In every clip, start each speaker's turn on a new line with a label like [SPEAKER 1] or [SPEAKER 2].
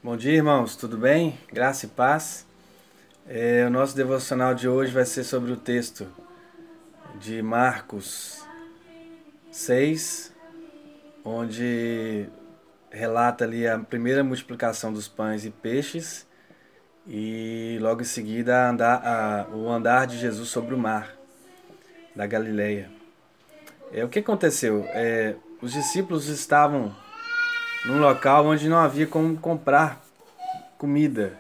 [SPEAKER 1] Bom dia, irmãos, tudo bem? Graça e paz. O nosso devocional de hoje vai ser sobre o texto de Marcos 6, onde relata ali a primeira multiplicação dos pães e peixes e logo em seguida o andar de Jesus sobre o mar da Galileia. O que aconteceu? Os discípulos estavam num local onde não havia como comprar comida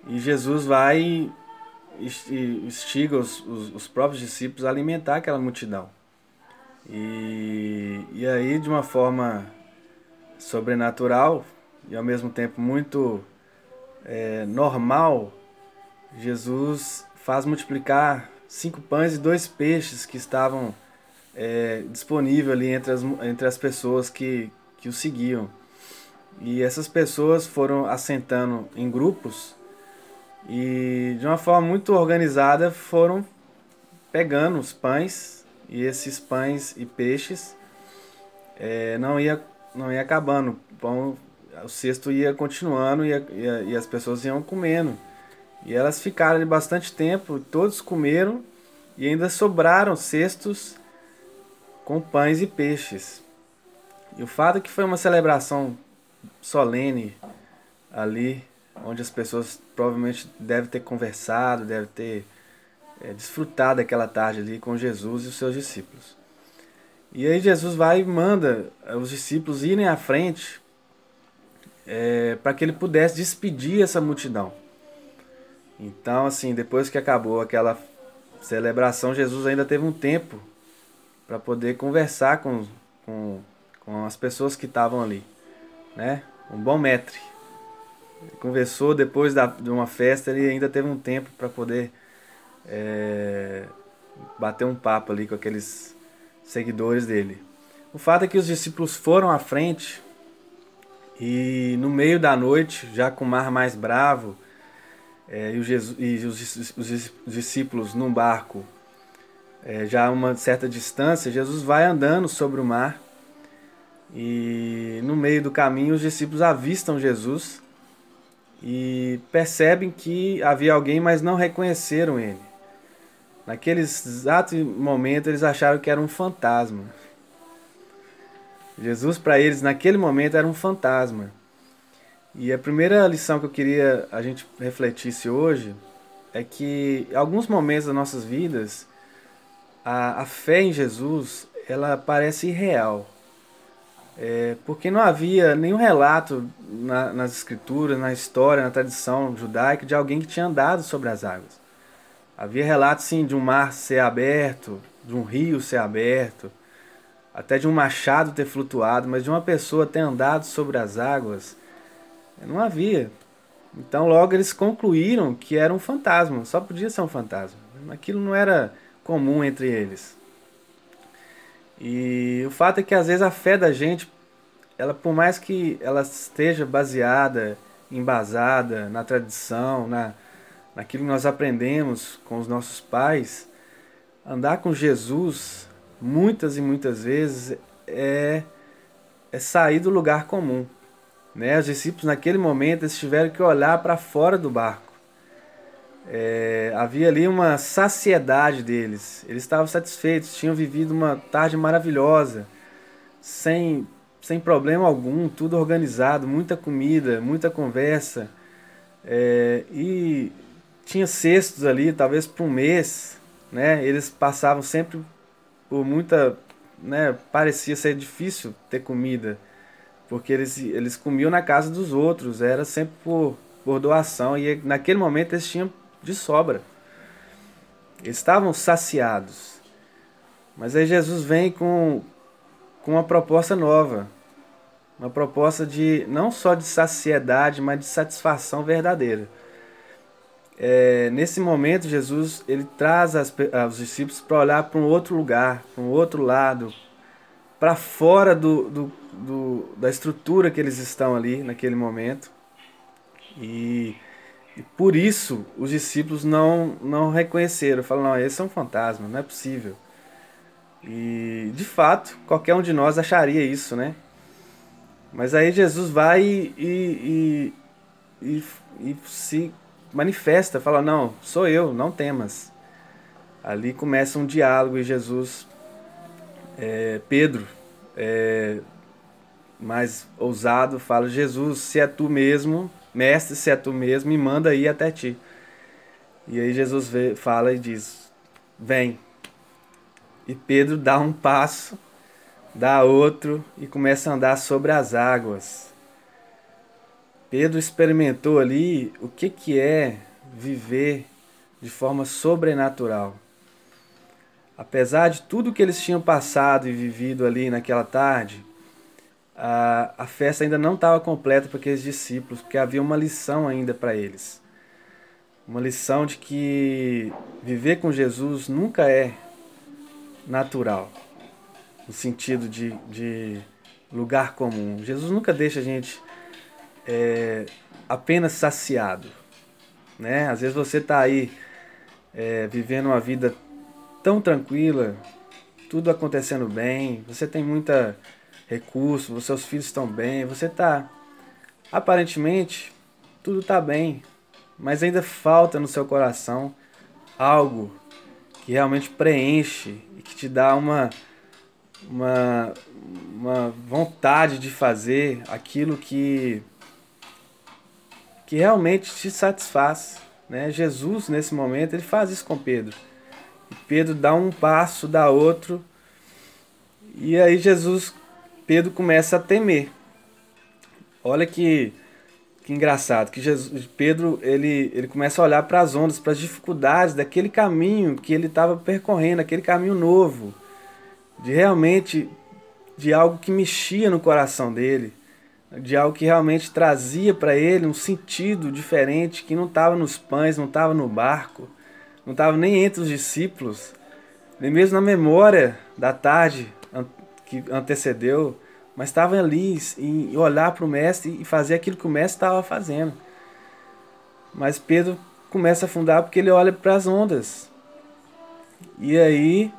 [SPEAKER 1] e Jesus vai e instiga os próprios discípulos a alimentar aquela multidão. E aí, de uma forma sobrenatural e ao mesmo tempo muito normal, Jesus faz multiplicar 5 pães e 2 peixes que estavam disponíveis ali entre as pessoas que o seguiam. E essas pessoas foram assentando em grupos e de uma forma muito organizada foram pegando os pães e esses pães e peixes não ia acabando. O cesto ia continuando e as pessoas iam comendo. E elas ficaram ali bastante tempo, todos comeram e ainda sobraram cestos com pães e peixes. E o fato é que foi uma celebração solene ali, onde as pessoas provavelmente devem ter conversado, devem ter desfrutado daquela tarde ali com Jesus e os seus discípulos. E aí Jesus vai e manda os discípulos irem à frente para que ele pudesse despedir essa multidão. Então, assim, depois que acabou aquela celebração, Jesus ainda teve um tempo para poder conversar com as pessoas que estavam ali, né? Um bom mestre. Ele conversou depois de uma festa, ele ainda teve um tempo para poder bater um papo ali com aqueles seguidores dele. O fato é que os discípulos foram à frente e no meio da noite, já com o mar mais bravo, os discípulos num barco, já a uma certa distância, Jesus vai andando sobre o mar e no meio do caminho os discípulos avistam Jesus e percebem que havia alguém, mas não reconheceram ele. Naquele exato momento eles acharam que era um fantasma. Jesus para eles naquele momento era um fantasma. E a primeira lição que eu queria a gente refletisse hoje é que em alguns momentos das nossas vidas a fé em Jesus ela parece irreal. Porque não havia nenhum relato nas escrituras, na história, na tradição judaica de alguém que tinha andado sobre as águas. Havia relatos sim de um mar ser aberto, de um rio ser aberto, até de um machado ter flutuado, mas de uma pessoa ter andado sobre as águas, não havia. Então logo eles concluíram que era um fantasma, só podia ser um fantasma. Aquilo não era comum entre eles. E o fato é que às vezes a fé da gente, ela por mais que ela esteja baseada, embasada na tradição, naquilo que nós aprendemos com os nossos pais, andar com Jesus muitas e muitas vezes é sair do lugar comum. Né? Os discípulos naquele momento eles tiveram que olhar para fora do barco. Havia ali uma saciedade deles. Eles estavam satisfeitos, tinham vivido uma tarde maravilhosa, sem problema algum, tudo organizado, muita comida, muita conversa. E tinha cestos ali, talvez por um mês. Né? Eles passavam sempre por muita. Né? Parecia ser difícil ter comida, porque eles comiam na casa dos outros, era sempre por doação, e naquele momento eles tinham de sobra. Eles estavam saciados. Mas aí Jesus vem com uma proposta nova. Uma proposta de não só de saciedade, mas de satisfação verdadeira. Nesse momento, Jesus ele traz os discípulos para olhar para um outro lugar, para um outro lado, para fora da estrutura que eles estão ali naquele momento. E por isso os discípulos não reconheceram. Falaram, não, esse é um fantasma, não é possível. E de fato, qualquer um de nós acharia isso, né? Mas aí Jesus vai e se manifesta, fala, não, sou eu, não temas. Ali começa um diálogo e Jesus, Pedro, mais ousado, fala, Jesus, se é tu mesmo, mestre, se é tu mesmo, me manda ir até ti. E aí Jesus fala e diz, vem. E Pedro dá um passo, dá outro e começa a andar sobre as águas. Pedro experimentou ali o que é viver de forma sobrenatural. Apesar de tudo que eles tinham passado e vivido ali naquela tarde, a festa ainda não estava completa para aqueles discípulos, porque havia uma lição ainda para eles. Uma lição de que viver com Jesus nunca é natural, no sentido de lugar comum. Jesus nunca deixa a gente apenas saciado, né? Às vezes você está aí vivendo uma vida tão tranquila, tudo acontecendo bem, você tem muita recurso, os seus filhos estão bem, você está aparentemente tudo está bem, mas ainda falta no seu coração algo que realmente preenche e que te dá uma vontade de fazer aquilo que realmente te satisfaz, né? Jesus, nesse momento, ele faz isso com Pedro. E Pedro dá um passo, dá outro, e aí Pedro começa a temer. Olha que engraçado, que Pedro ele começa a olhar para as ondas, para as dificuldades daquele caminho que ele estava percorrendo, aquele caminho novo, de algo que mexia no coração dele, de algo que realmente trazia para ele um sentido diferente, que não estava nos pães, não estava no barco, não estava nem entre os discípulos, nem mesmo na memória da tarde que antecedeu, mas estava ali em olhar para o mestre e fazer aquilo que o mestre estava fazendo. Mas Pedro começa a afundar porque ele olha para as ondas. E aí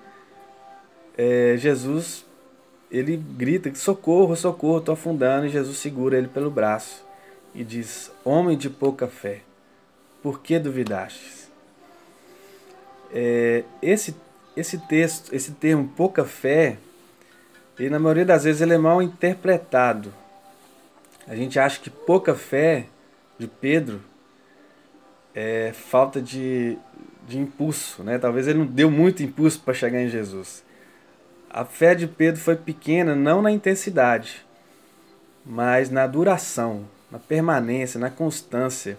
[SPEAKER 1] Jesus, ele grita, socorro, socorro, estou afundando, e Jesus segura ele pelo braço e diz, homem de pouca fé, por que duvidastes? Esse texto, esse termo pouca fé, ele, na maioria das vezes ele é mal interpretado. A gente acha que pouca fé de Pedro é falta de impulso, né? Talvez ele não deu muito impulso para chegar em Jesus. A fé de Pedro foi pequena não na intensidade, mas na duração, na permanência, na constância.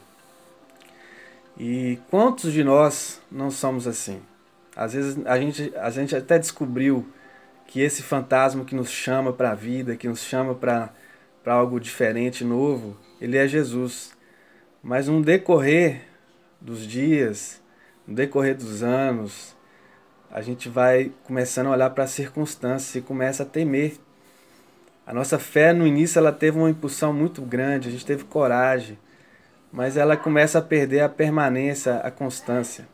[SPEAKER 1] E quantos de nós não somos assim? Às vezes a gente até descobriu que esse fantasma que nos chama para a vida, que nos chama para algo diferente, novo, ele é Jesus. Mas no decorrer dos dias, no decorrer dos anos, a gente vai começando a olhar para as circunstâncias e começa a temer. A nossa fé no início ela teve uma impulsão muito grande, a gente teve coragem, mas ela começa a perder a permanência, a constância.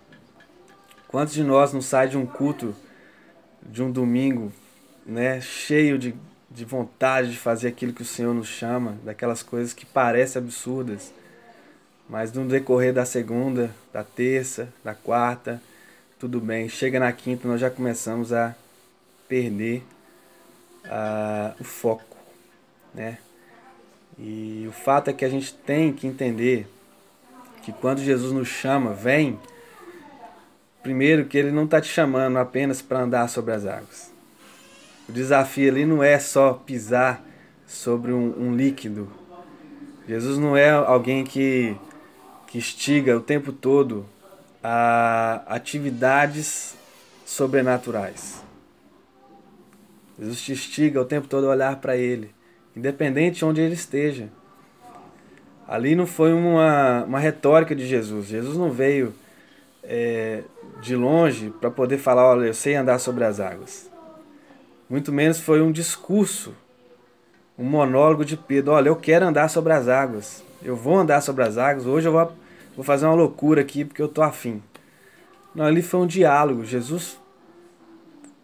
[SPEAKER 1] Quantos de nós não sai de um culto, de um domingo, né, cheio de vontade de fazer aquilo que o Senhor nos chama, daquelas coisas que parecem absurdas, mas no decorrer da segunda, da terça, da quarta, tudo bem, chega na quinta, nós já começamos a perder o foco, né? E o fato é que a gente tem que entender que quando Jesus nos chama, vem, primeiro que ele não está te chamando apenas para andar sobre as águas. O desafio ali não é só pisar sobre um líquido. Jesus não é alguém que instiga o tempo todo a atividades sobrenaturais. Jesus te instiga o tempo todo a olhar para Ele, independente de onde Ele esteja. Ali não foi uma retórica de Jesus. Jesus não veio de longe para poder falar, olha, eu sei andar sobre as águas. Muito menos foi um discurso, um monólogo de Pedro. Olha, eu quero andar sobre as águas. Eu vou andar sobre as águas. Hoje eu vou fazer uma loucura aqui porque eu estou afim. Não, ali foi um diálogo. Jesus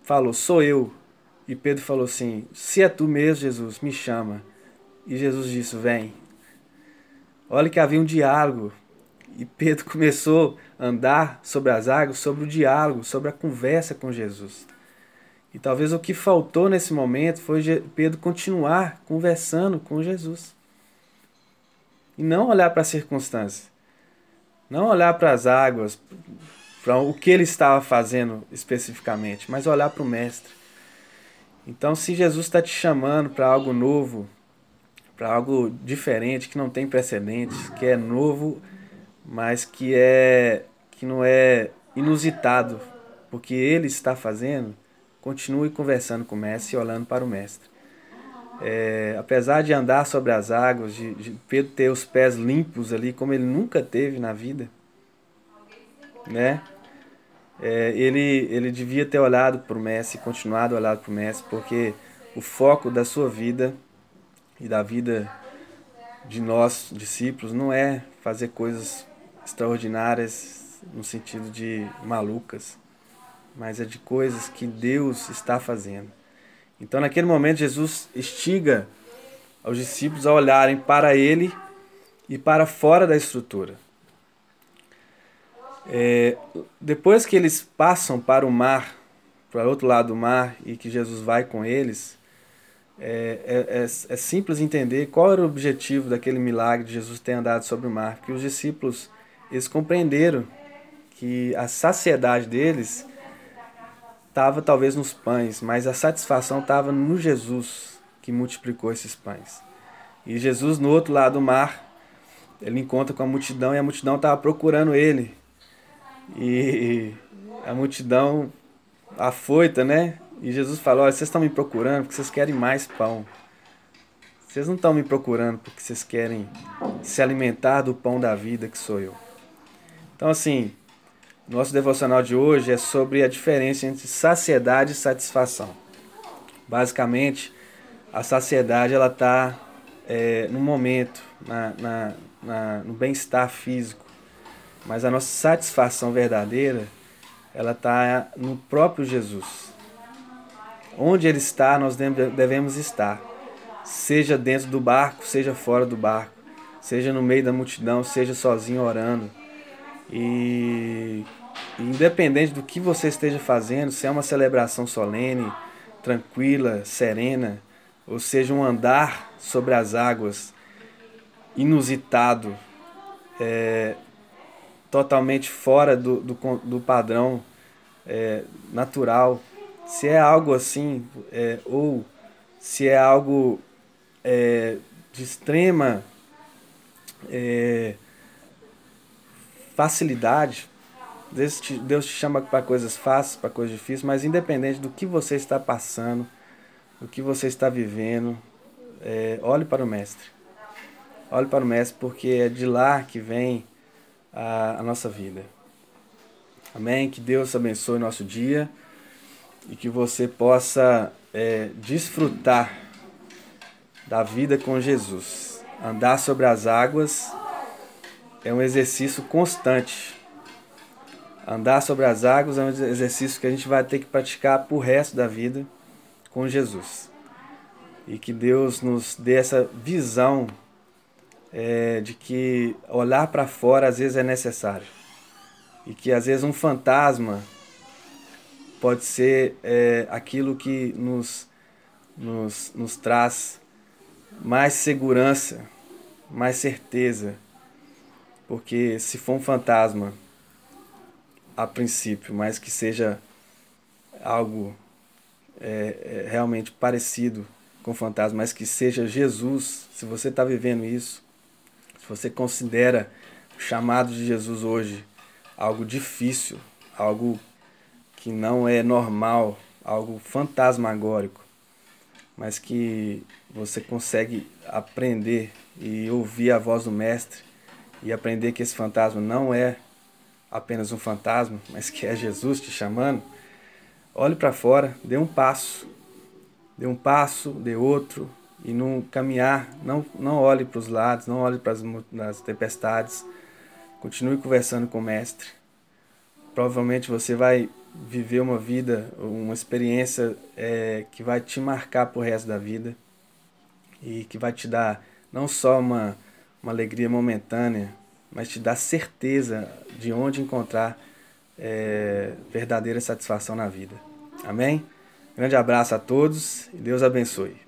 [SPEAKER 1] falou, sou eu. E Pedro falou assim, se é tu mesmo, Jesus, me chama. E Jesus disse, vem. Olha que havia um diálogo. E Pedro começou a andar sobre as águas, sobre o diálogo, sobre a conversa com Jesus. E talvez o que faltou nesse momento foi Pedro continuar conversando com Jesus. E não olhar para a circunstância. Não olhar para as águas, para o que ele estava fazendo especificamente, mas olhar para o Mestre. Então, se Jesus está te chamando para algo novo, para algo diferente, que não tem precedentes, que é novo, mas que não é inusitado, porque ele está fazendo, continue conversando com o Mestre e olhando para o Mestre. Apesar de andar sobre as águas, de Pedro ter os pés limpos ali, como ele nunca teve na vida, né? Ele devia ter olhado para o Mestre, continuado a olhar para o Mestre, porque o foco da sua vida e da vida de nós, discípulos, não é fazer coisas extraordinárias no sentido de malucas, mas é de coisas que Deus está fazendo. Então, naquele momento, Jesus instiga aos discípulos a olharem para ele e para fora da estrutura. Depois que eles passam para o mar, para o outro lado do mar, e que Jesus vai com eles, é simples entender qual era o objetivo daquele milagre de Jesus ter andado sobre o mar. Porque os discípulos, eles compreenderam que a saciedade deles estava talvez nos pães, mas a satisfação estava no Jesus que multiplicou esses pães. E Jesus, no outro lado do mar, ele encontra com a multidão e a multidão estava procurando ele. E a multidão afoita, né? E Jesus falou: olha, vocês estão me procurando porque vocês querem mais pão. Vocês não estão me procurando porque vocês querem se alimentar do pão da vida que sou eu. Então, assim, nosso devocional de hoje é sobre a diferença entre saciedade e satisfação. Basicamente, a saciedade ela está no momento, no bem-estar físico. Mas a nossa satisfação verdadeira, ela está no próprio Jesus. Onde ele está, nós devemos estar. Seja dentro do barco, seja fora do barco. Seja no meio da multidão, seja sozinho orando. E independente do que você esteja fazendo, se é uma celebração solene, tranquila, serena, ou seja, um andar sobre as águas inusitado, totalmente fora do padrão natural, se é algo assim, ou se é algo de extrema facilidade, Deus te chama para coisas fáceis, para coisas difíceis, mas independente do que você está passando, do que você está vivendo, olhe para o Mestre. Olhe para o Mestre, porque é de lá que vem a nossa vida. Amém? Que Deus abençoe o nosso dia e que você possa desfrutar da vida com Jesus. Andar sobre as águas é um exercício constante. Andar sobre as águas é um exercício que a gente vai ter que praticar pro resto da vida com Jesus. E que Deus nos dê essa visão de que olhar para fora às vezes é necessário. E que às vezes um fantasma pode ser aquilo que nos traz mais segurança, mais certeza. Porque se for um fantasma a princípio, mas que seja algo realmente parecido com fantasma, mas que seja Jesus, se você está vivendo isso, se você considera o chamado de Jesus hoje algo difícil, algo que não é normal, algo fantasmagórico, mas que você consegue aprender e ouvir a voz do Mestre e aprender que esse fantasma não é apenas um fantasma, mas que é Jesus te chamando, olhe para fora, dê um passo, dê outro, e no caminhar, não olhe para os lados, não olhe para as tempestades, continue conversando com o Mestre. Provavelmente você vai viver uma vida, uma experiência que vai te marcar pro resto da vida e que vai te dar não só uma uma alegria momentânea, mas te dá certeza de onde encontrar verdadeira satisfação na vida. Amém? Grande abraço a todos e Deus abençoe.